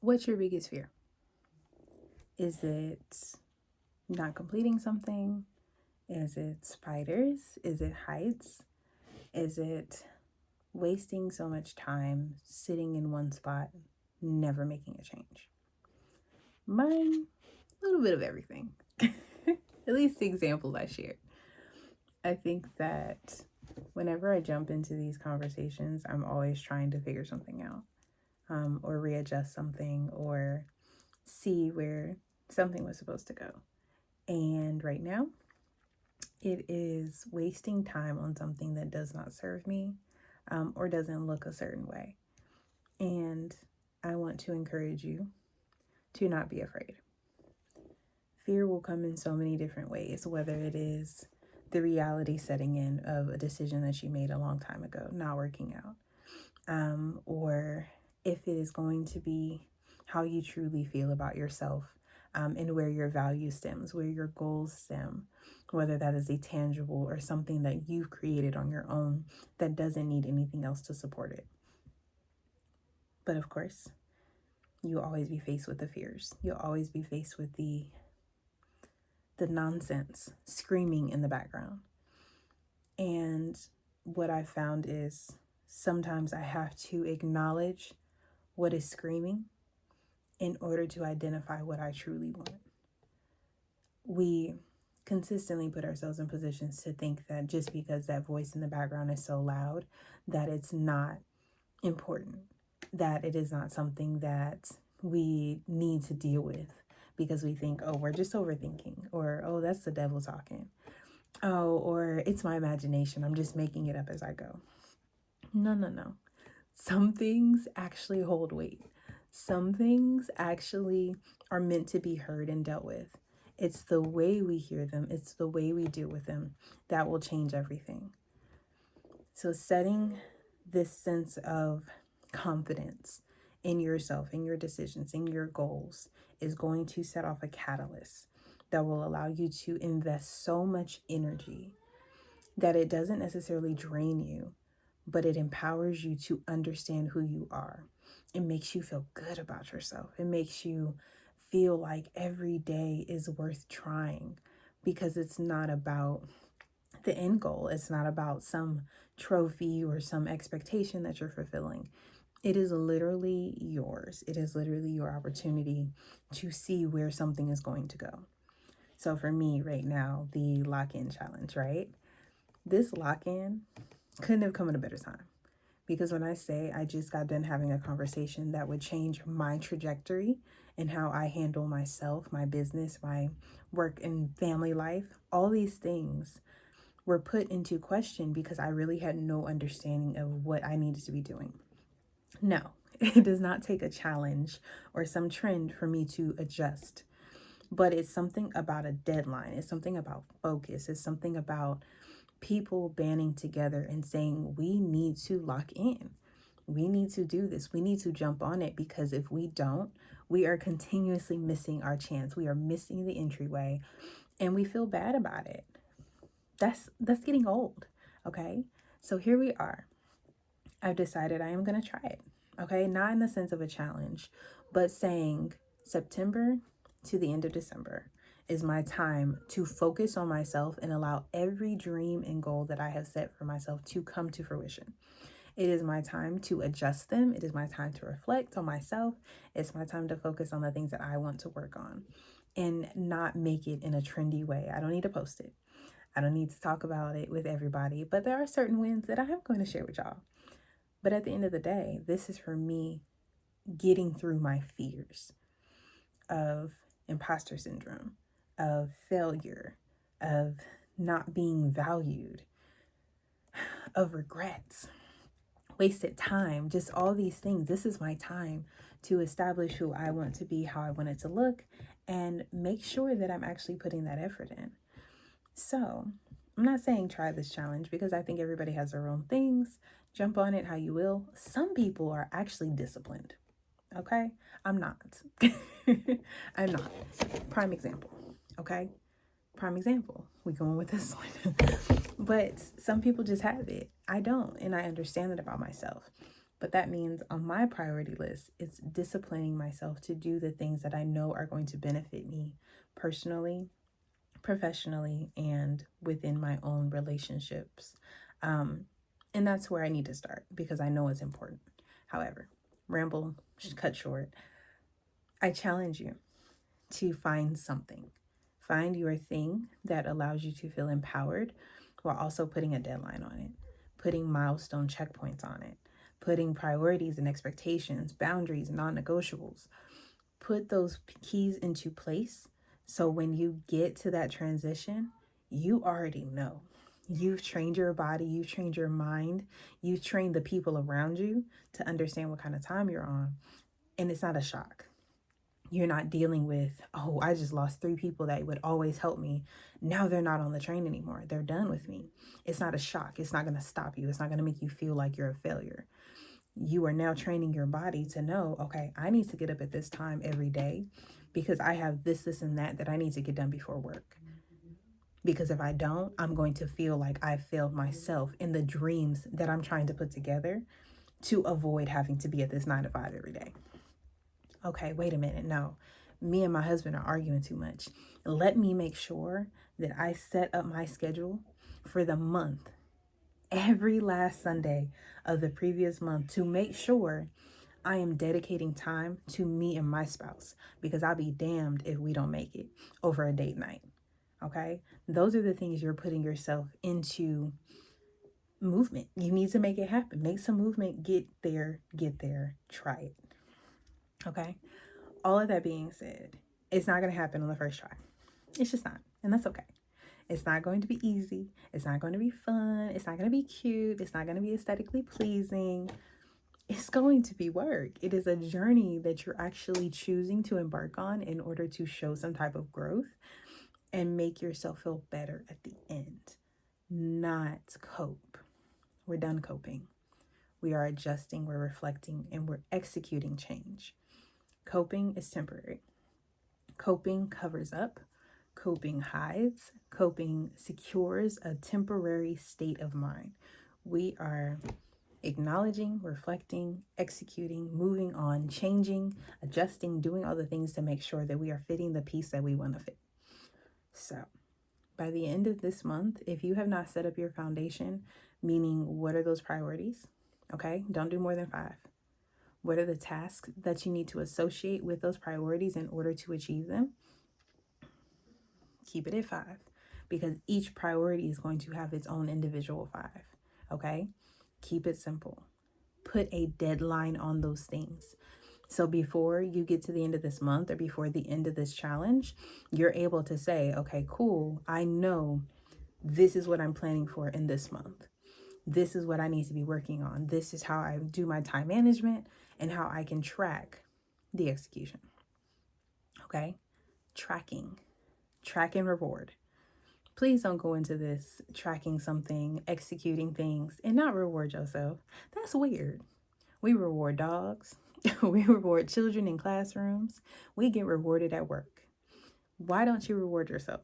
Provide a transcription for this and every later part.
What's your biggest fear? Is it not completing something? Is it spiders? Is it heights? Is it wasting so much time sitting in one spot, never making a change? Mine, a little bit of everything. At least the examples I shared. I think that whenever I jump into these conversations, I'm always trying to figure something out, or readjust something, or see where something was supposed to go. And right now, it is wasting time on something that does not serve me, or doesn't look a certain way. And I want to encourage you to not be afraid. Fear will come in so many different ways, whether it is the reality setting in of a decision that you made a long time ago, not working out, or if it is going to be how you truly feel about yourself, and where your value stems, where your goals stem, whether that is a tangible or something that you've created on your own that doesn't need anything else to support it. But of course, you'll always be faced with the fears. You'll always be faced with the nonsense screaming in the background. And what I found is sometimes I have to acknowledge what is screaming in order to identify what I truly want. We consistently put ourselves in positions to think that just because that voice in the background is so loud, that it's not important, that it is not something that we need to deal with because we think, oh, we're just overthinking, or oh, that's the devil talking, oh, or it's my imagination, I'm just making it up as I go. No. Some things actually hold weight. Some things actually are meant to be heard and dealt with. It's the way we hear them, it's the way we deal with them that will change everything. So, setting this sense of confidence in yourself, in your decisions, in your goals is going to set off a catalyst that will allow you to invest so much energy that it doesn't necessarily drain you, but it empowers you to understand who you are. It makes you feel good about yourself. It makes you feel like every day is worth trying, because it's not about the end goal. It's not about some trophy or some expectation that you're fulfilling. It is literally yours. It is literally your opportunity to see where something is going to go. So for me right now, the lock-in challenge, right? This lock-in couldn't have come at a better time. Because when I say I just got done having a conversation that would change my trajectory and how I handle myself, my business, my work and family life, all these things were put into question because I really had no understanding of what I needed to be doing. No, it does not take a challenge or some trend for me to adjust, but it's something about a deadline. It's something about focus. It's something about people banding together and saying, we need to lock in. We need to do this. We need to jump on it, because if we don't, we are continuously missing our chance. We are missing the entryway and we feel bad about it. That's getting old. Okay. So here we are. I've decided I am going to try it. Okay. Not in the sense of a challenge, but saying September to the end of December is my time to focus on myself and allow every dream and goal that I have set for myself to come to fruition. It is my time to adjust them. It is my time to reflect on myself. It's my time to focus on the things that I want to work on and not make it in a trendy way. I don't need to post it. I don't need to talk about it with everybody, but there are certain wins that I am going to share with y'all. But at the end of the day, this is for me getting through my fears of imposter syndrome, of failure, of not being valued, of regrets, wasted time, just all these things. This is my time to establish who I want to be, how I want it to look, and make sure that I'm actually putting that effort in. So I'm not saying try this challenge, because I think everybody has their own things. Jump on it how you will. Some people are actually disciplined. Okay? I'm not. I'm not. Prime example. Okay? Prime example. We going with this one. But some people just have it. I don't. And I understand that about myself. But that means on my priority list, it's disciplining myself to do the things that I know are going to benefit me personally, professionally, and within my own relationships. Um, and that's where I need to start because I know it's important. However, ramble cut short, I challenge you to find something. Find your thing that allows you to feel empowered while also putting a deadline on it, putting milestone checkpoints on it, putting priorities and expectations, boundaries, non negotiables. Put those keys into place so when you get to that transition, you already know. You've trained your body, you've trained your mind, you've trained the people around you to understand what kind of time you're on. And it's not a shock. You're not dealing with, oh, I just lost 3 people that would always help me. Now they're not on the train anymore. They're done with me. It's not a shock. It's not going to stop you. It's not going to make you feel like you're a failure. You are now training your body to know, okay, I need to get up at this time every day because I have this, and that I need to get done before work. Because if I don't, I'm going to feel like I failed myself in the dreams that I'm trying to put together to avoid having to be at this 9 to 5 every day. Okay, wait a minute. No, me and my husband are arguing too much. Let me make sure that I set up my schedule for the month, every last Sunday of the previous month, to make sure I am dedicating time to me and my spouse, because I'll be damned if we don't make it over a date night. Okay, those are the things you're putting yourself into movement. You need to make it happen. Make some movement. Get there, try it. Okay. All of that being said, it's not going to happen on the first try. It's just not. And that's okay. It's not going to be easy. It's not going to be fun. It's not going to be cute. It's not going to be aesthetically pleasing. It's going to be work. It is a journey that you're actually choosing to embark on in order to show some type of growth and make yourself feel better at the end. Not cope. We're done coping. We are adjusting, we're reflecting, and we're executing change. Coping is temporary. Coping covers up. Coping hides. Coping secures a temporary state of mind. We are acknowledging, reflecting, executing, moving on, changing, adjusting, doing all the things to make sure that we are fitting the piece that we want to fit. So, by the end of this month, if you have not set up your foundation, meaning what are those priorities? Okay, don't do more than 5. What are the tasks that you need to associate with those priorities in order to achieve them? Keep it at 5, because each priority is going to have its own individual 5. Okay, keep it simple. Put a deadline on those things. So before you get to the end of this month or before the end of this challenge, you're able to say, okay, cool, I know this is what I'm planning for in this month. This is what I need to be working on. This is how I do my time management and how I can track the execution. Okay? Track and reward. Please don't go into this tracking something, executing things, and not reward yourself. That's weird. We reward dogs. We reward children in classrooms. We get rewarded at work. Why don't you reward yourself?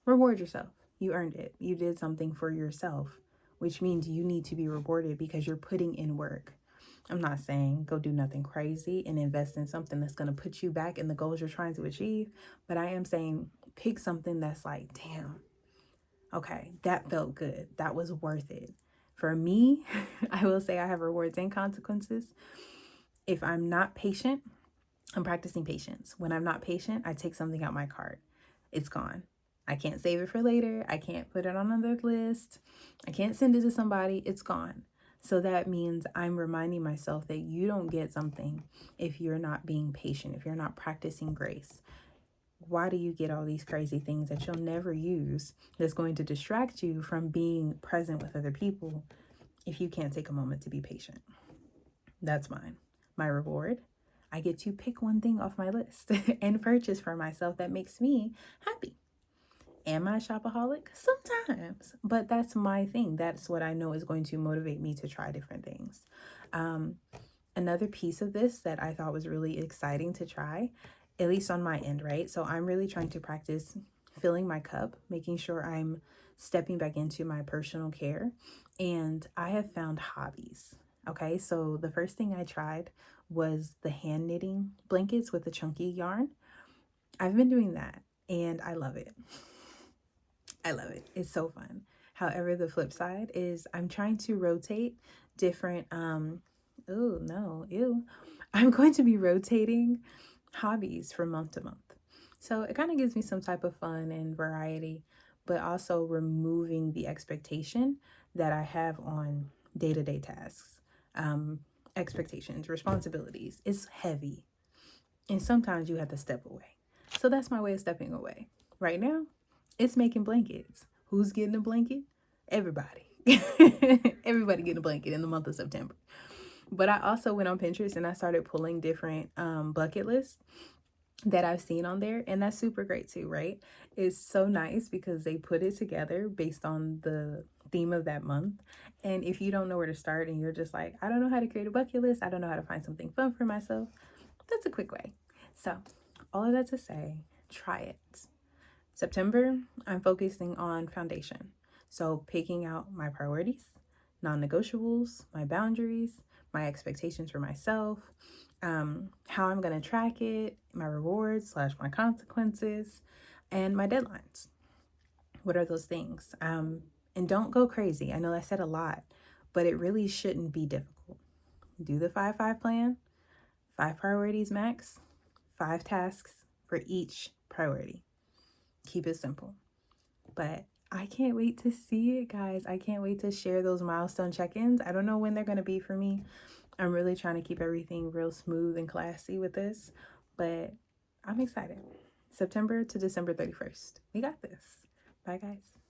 Reward yourself. You earned it. You did something for yourself, which means you need to be rewarded because you're putting in work. I'm not saying go do nothing crazy and invest in something that's going to put you back in the goals you're trying to achieve, but I am saying pick something that's like, damn, okay, that felt good. That was worth it. For me, I will say I have rewards and consequences. If I'm not patient, I'm practicing patience. When I'm not patient, I take something out my cart. It's gone. I can't save it for later. I can't put it on another list. I can't send it to somebody. It's gone. So that means I'm reminding myself that you don't get something if you're not being patient, if you're not practicing grace. Why do you get all these crazy things that you'll never use that's going to distract you from being present with other people if you can't take a moment to be patient? That's mine. My reward. I get to pick one thing off my list and purchase for myself that makes me happy. Am I a shopaholic? Sometimes, but that's my thing. That's what I know is going to motivate me to try different things. Another piece of this that I thought was really exciting to try, at least on my end, right? So I'm really trying to practice filling my cup, making sure I'm stepping back into my personal care, and I have found hobbies. Okay, so the first thing I tried was the hand knitting blankets with the chunky yarn. I've been doing that and I love it. I love it. It's so fun. However, the flip side is I'm trying to rotate different oh no, ew. I'm going to be rotating hobbies from month to month. So it kind of gives me some type of fun and variety, but also removing the expectation that I have on day-to-day tasks. Expectations, responsibilities. It's heavy. And sometimes you have to step away. So that's my way of stepping away. Right now, it's making blankets. Who's getting a blanket? Everybody. Everybody getting a blanket in the month of September. But I also went on Pinterest and I started pulling different bucket lists that I've seen on there. And that's super great too, right? It's so nice because they put it together based on the theme of that month. And if you don't know where to start and you're just like, I don't know how to create a bucket list, I don't know how to find something fun for myself, that's a quick way. So, all of that to say, try it. September, I'm focusing on foundation. So, picking out my priorities, non negotiables, my boundaries, my expectations for myself, how I'm going to track it, my rewards slash my consequences, and my deadlines. What are those things? And don't go crazy. I know I said a lot, but it really shouldn't be difficult. Do the 5-5 plan, 5 priorities max, 5 tasks for each priority. Keep it simple. But I can't wait to see it, guys. I can't wait to share those milestone check-ins. I don't know when they're going to be for me. I'm really trying to keep everything real smooth and classy with this, but I'm excited. September to December 31st. We got this. Bye, guys.